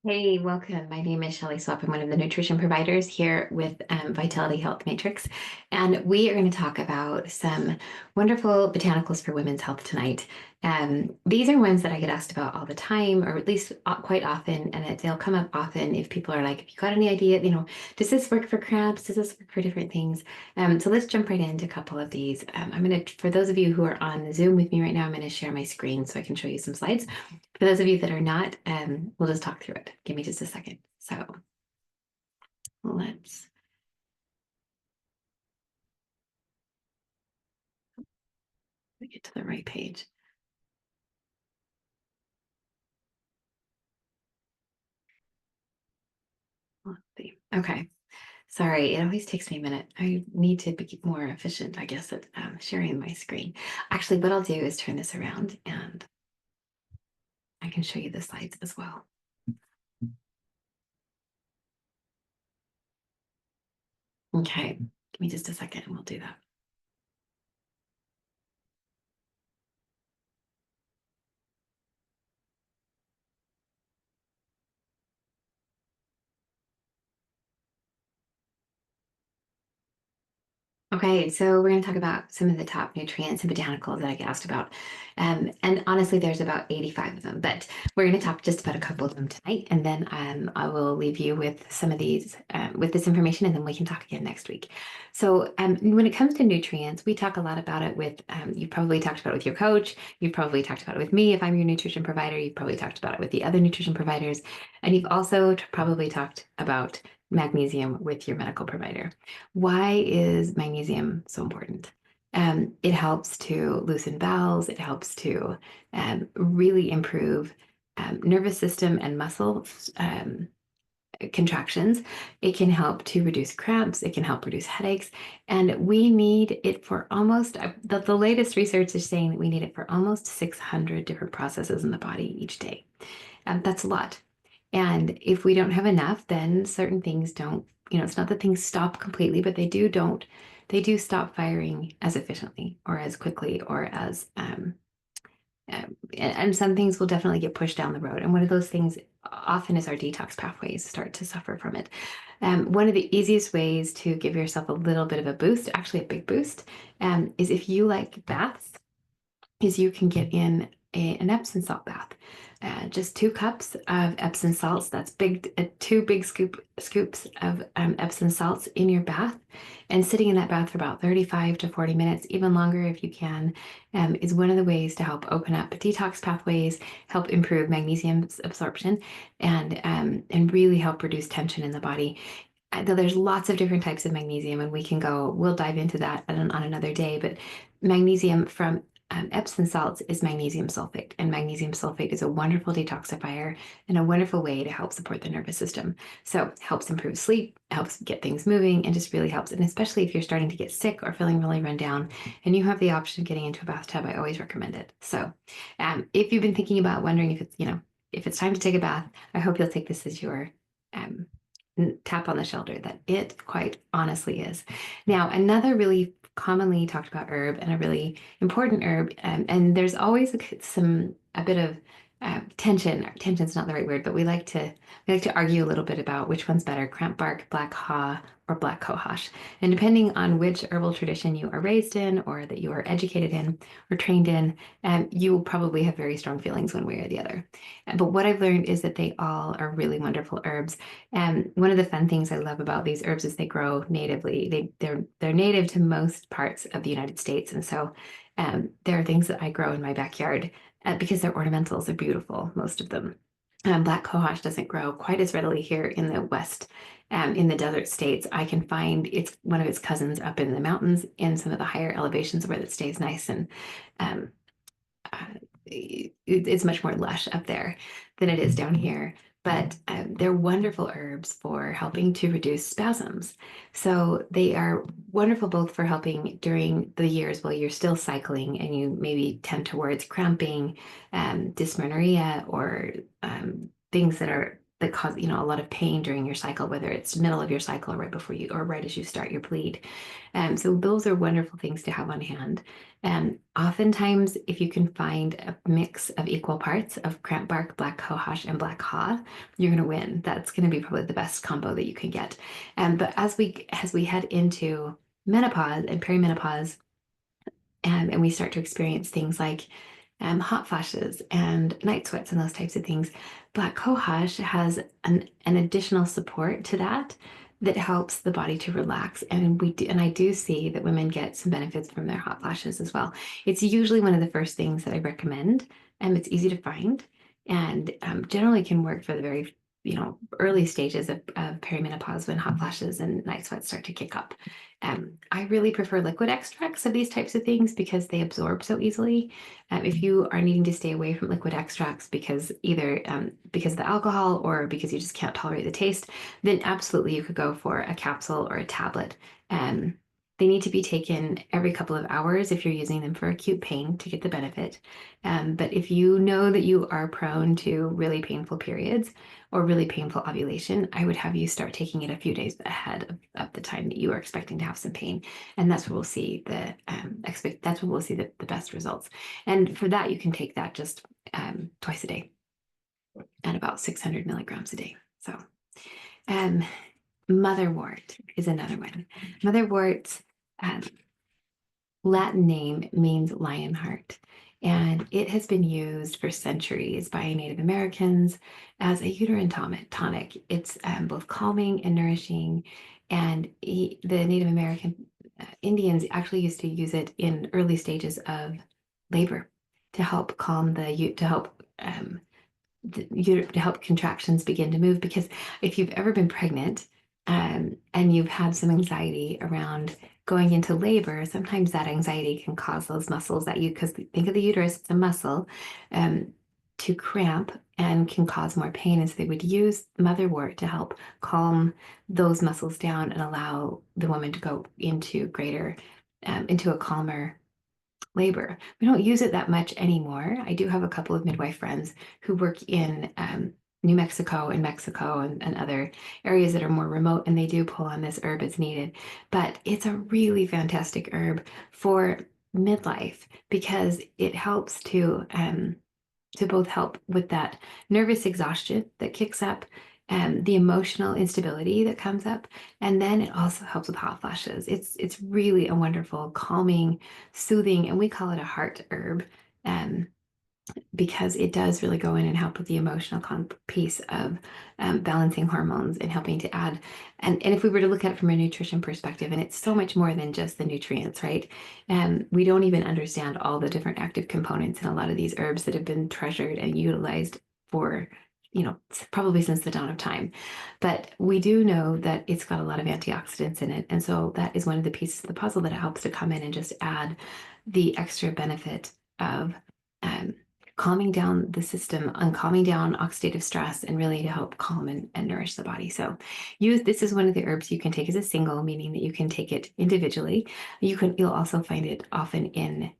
Hey, welcome. My name is Shelley Swapp. I'm one of the nutrition providers here with Vitality Health Matrix. And we are going to talk about some wonderful botanicals for women's health tonight. These are ones that I get asked about all the time, or at least quite often, and that they'll come up often if people are like, "Have you got any idea, does this work for cramps? Does this work for different things?" So let's jump right into a couple of these. For those of you who are on Zoom with me right now, I'm going to share my screen so I can show you some slides. For those of you that are not, we'll just talk through it. Give me just a second. So let's get to the right page. Let's see. Okay. Sorry, it always takes me a minute. I need to be more efficient, I guess, at sharing my screen. Actually, what I'll do is turn this around and I can show you the slides as well. Okay. Give me just a second and we'll do that. Okay, so we're going to talk about some of the top nutrients and botanicals that I get asked about. And honestly, there's about 85 of them, but we're going to talk just about a couple of them tonight. And then I will leave you with some of these, with this information, and then we can talk again next week. So when it comes to nutrients, we talk a lot about it with, you've probably talked about it with your coach. You've probably talked about it with me if I'm your nutrition provider. You've probably talked about it with the other nutrition providers. And you've also probably talked about magnesium with your medical provider. Why is magnesium so important? It helps to loosen bowels. It helps to really improve nervous system and muscle contractions. It can help to reduce cramps. It can help reduce headaches. And we need it for almost, the latest research is saying that we need it for almost 600 different processes in the body each day. That's a lot. And if we don't have enough, then certain things don't, it's not that things stop completely, but they do stop firing as efficiently or as quickly or as, and some things will definitely get pushed down the road. And one of those things often is our detox pathways start to suffer from it. One of the easiest ways to give yourself a little bit of a boost, actually a big boost, is if you like baths, is you can get in an Epsom salt bath. Just 2 cups of Epsom salts. That's big, two big scoops of Epsom salts in your bath, and sitting in that bath for about 35 to 40 minutes, even longer if you can, is one of the ways to help open up detox pathways, help improve magnesium absorption, and really help reduce tension in the body. There's lots of different types of magnesium, and we'll dive into that on another day. But magnesium from Epsom salts is magnesium sulfate, and magnesium sulfate is a wonderful detoxifier and a wonderful way to help support the nervous system. So helps improve sleep, helps get things moving, and just really helps. And especially if you're starting to get sick or feeling really run down, and you have the option of getting into a bathtub, I always recommend it. So if you've been thinking about wondering if it's time to take a bath, I hope you'll take this as your um, tap on the shoulder that it quite honestly is. Now, another really commonly talked about herb and a really important herb, and there's always a bit of tension. Tension's not the right word, but we like to argue a little bit about which one's better, cramp bark, black haw, or black cohosh. And depending on which herbal tradition you are raised in, or that you are educated in, or trained in, you will probably have very strong feelings one way or the other. But what I've learned is that they all are really wonderful herbs. And one of the fun things I love about these herbs is they grow natively. They're native to most parts of the United States, and so there are things that I grow in my backyard because they're ornamentals. They're beautiful, most of them. Black cohosh doesn't grow quite as readily here in the West. In the desert states, I can find it's one of its cousins up in the mountains in some of the higher elevations where it stays nice and um, it's much more lush up there than it is down here. But they're wonderful herbs for helping to reduce spasms. So they are wonderful both for helping during the years while you're still cycling and you maybe tend towards cramping, dysmenorrhea, or things that are that cause, you know, a lot of pain during your cycle, whether it's middle of your cycle or right before you, or right as you start your bleed. So those are wonderful things to have on hand. Oftentimes, if you can find a mix of equal parts of cramp bark, black cohosh, and black haw, you're going to win. That's going to be probably the best combo that you can get. But as we head into menopause and perimenopause, and we start to experience things like hot flashes and night sweats and those types of things, black cohosh has an additional support to that that helps the body to relax. And I do see that women get some benefits from their hot flashes as well. It's usually one of the first things that I recommend, and it's easy to find, and generally can work for the very, you know, early stages of perimenopause when hot flashes and night sweats start to kick up. I really prefer liquid extracts of these types of things because they absorb so easily. If you are needing to stay away from liquid extracts because either because of the alcohol or because you just can't tolerate the taste, then absolutely you could go for a capsule or a tablet. They need to be taken every couple of hours if you're using them for acute pain to get the benefit. But if you know that you are prone to really painful periods or really painful ovulation, I would have you start taking it a few days ahead of the time that you are expecting to have some pain. And that's where we'll see that's where we'll see the best results. And for that, you can take that just twice a day at about 600 milligrams a day. So, Mother Wort is another one. Mother Wort's Latin name means lion heart, and it has been used for centuries by Native Americans as a uterine tonic. It's both calming and nourishing, and the Native American Indians actually used to use it in early stages of labor to help calm to help contractions begin to move. Because if you've ever been pregnant and you've had some anxiety around going into labor, sometimes that anxiety can cause those muscles because think of the uterus, it's a muscle, to cramp and can cause more pain. And so they would use Mother Wort to help calm those muscles down and allow the woman to go into into a calmer labor. We don't use it that much anymore. I do have a couple of midwife friends who work in New Mexico and Mexico and other areas that are more remote, and they do pull on this herb as needed. But it's a really fantastic herb for midlife because it helps to both help with that nervous exhaustion that kicks up and the emotional instability that comes up. And then it also helps with hot flashes. It's really a wonderful, calming, soothing, and we call it a heart herb because it does really go in and help with the emotional piece of balancing hormones and helping to add. And if we were to look at it from a nutrition perspective, and it's so much more than just the nutrients, right? We don't even understand all the different active components in a lot of these herbs that have been treasured and utilized for, you know, probably since the dawn of time. But we do know that it's got a lot of antioxidants in it. And so that is one of the pieces of the puzzle that helps to come in and just add the extra benefit of calming down the system and calming down oxidative stress and really to help calm and nourish the body. So this is one of the herbs you can take as a single, meaning that you can take it individually. You'll also find it often in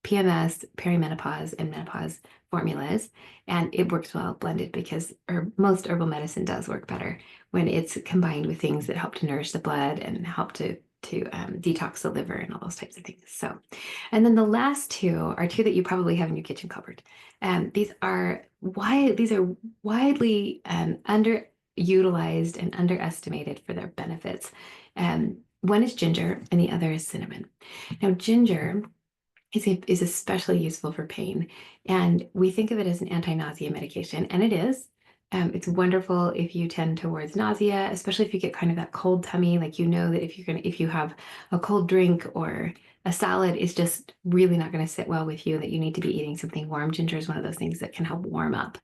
PMS, perimenopause, and menopause formulas. And it works well blended because most herbal medicine does work better when it's combined with things that help to nourish the blood and help to detox the liver and all those types of things. So, and then the last two are two that you probably have in your kitchen cupboard. These are widely underutilized and underestimated for their benefits. One is ginger and the other is cinnamon. Now, ginger is especially useful for pain, and we think of it as an anti-nausea medication, and it is. It's wonderful if you tend towards nausea, especially if you get kind of that cold tummy, like you know that if you have a cold drink or a salad is just really not going to sit well with you, that you need to be eating something warm. Ginger is one of those things that can help warm up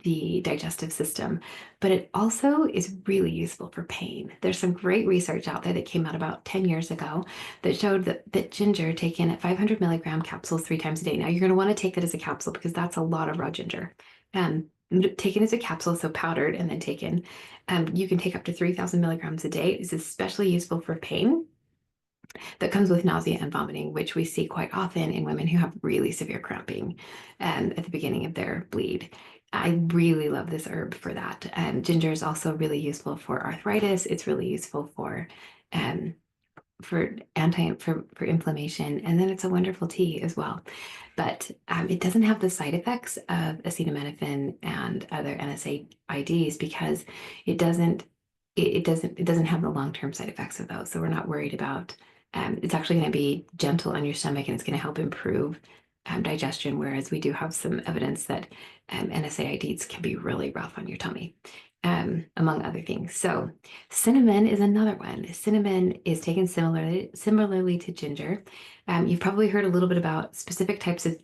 the digestive system, but it also is really useful for pain. There's some great research out there that came out about 10 years ago that showed that ginger taken at 500 milligram capsules 3 times a day. Now you're going to want to take that as a capsule because that's a lot of raw ginger. Taken as a capsule, so powdered and then taken, you can take up to 3,000 milligrams a day. It's especially useful for pain that comes with nausea and vomiting, which we see quite often in women who have really severe cramping at the beginning of their bleed. I really love this herb for that. Ginger is also really useful for arthritis. It's really useful um, for inflammation, and then it's a wonderful tea as well. But it doesn't have the side effects of acetaminophen and other NSAIDs because it doesn't it doesn't have the long-term side effects of those. So we're not worried about it's actually going to be gentle on your stomach and it's going to help improve digestion, whereas we do have some evidence that NSAIDs can be really rough on your tummy, among other things. So cinnamon is another one. Cinnamon is taken similarly to ginger. You've probably heard a little bit about specific types of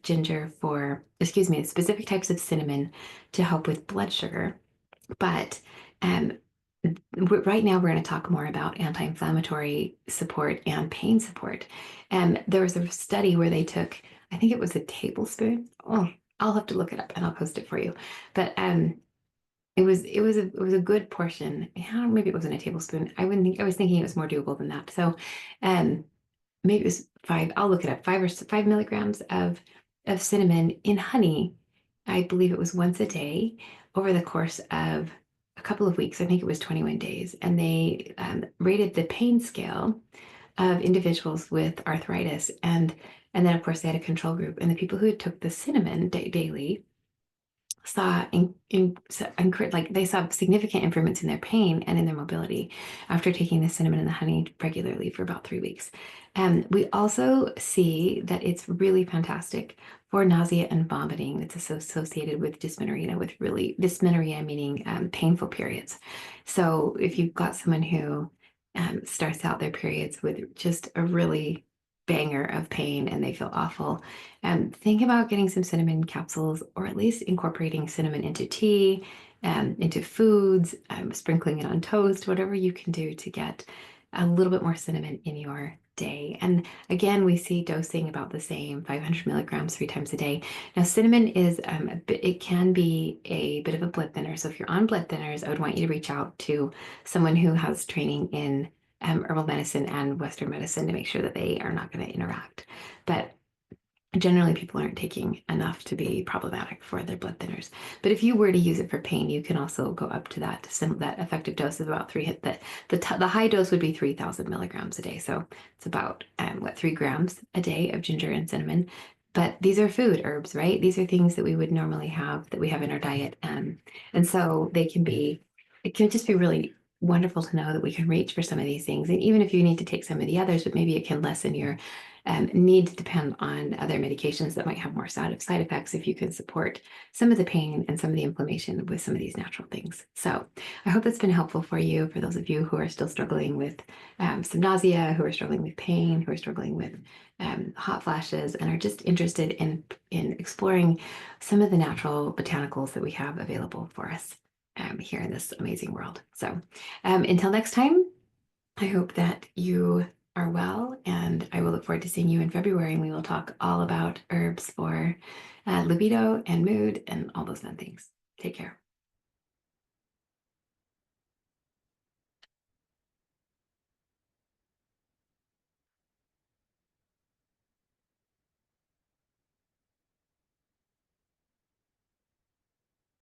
specific types of cinnamon to help with blood sugar. But um, right now, we're going to talk more about anti-inflammatory support and pain support. There was a study where they took, I think it was a tablespoon. Oh, I'll have to look it up and I'll post it for you. But it was a good portion. Yeah, maybe it wasn't a tablespoon. I was thinking it was more doable than that. So, um, maybe it was five. I'll look it up. 5 milligrams of cinnamon in honey. I believe it was once a day over the course of a couple of weeks. I think it was 21 days, and they rated the pain scale of individuals with arthritis, and then of course they had a control group, and the people who took the cinnamon daily saw like they saw significant improvements in their pain and in their mobility after taking the cinnamon and the honey regularly for about 3 weeks. We also see that it's really fantastic for nausea and vomiting that's associated with dysmenorrhea, dysmenorrhea meaning painful periods. So if you've got someone who starts out their periods with just a really banger of pain and they feel awful, think about getting some cinnamon capsules or at least incorporating cinnamon into tea, into foods, sprinkling it on toast, whatever you can do to get a little bit more cinnamon in your day. And again, we see dosing about the same, 500 milligrams 3 times a day. Now, cinnamon is it can be a bit of a blood thinner. So if you're on blood thinners, I would want you to reach out to someone who has training in herbal medicine and Western medicine to make sure that they are not going to interact. But generally, people aren't taking enough to be problematic for their blood thinners. But if you were to use it for pain, you can also go up to that effective dose of about the high dose would be 3,000 milligrams a day. So it's about 3 grams a day of ginger and cinnamon. But these are food herbs, right? These are things that we would normally have that we have in our diet, and so it can just be really wonderful to know that we can reach for some of these things. And even if you need to take some of the others, but maybe it can lessen your need to depend on other medications that might have more side effects if you can support some of the pain and some of the inflammation with some of these natural things. So I hope that's been helpful for you, for those of you who are still struggling with some nausea, who are struggling with pain, who are struggling with hot flashes, and are just interested in exploring some of the natural botanicals that we have available for us here in this amazing world. So until next time, I hope that you are well, and I will look forward to seeing you in February, and we will talk all about herbs for libido and mood and all those fun things. Take care.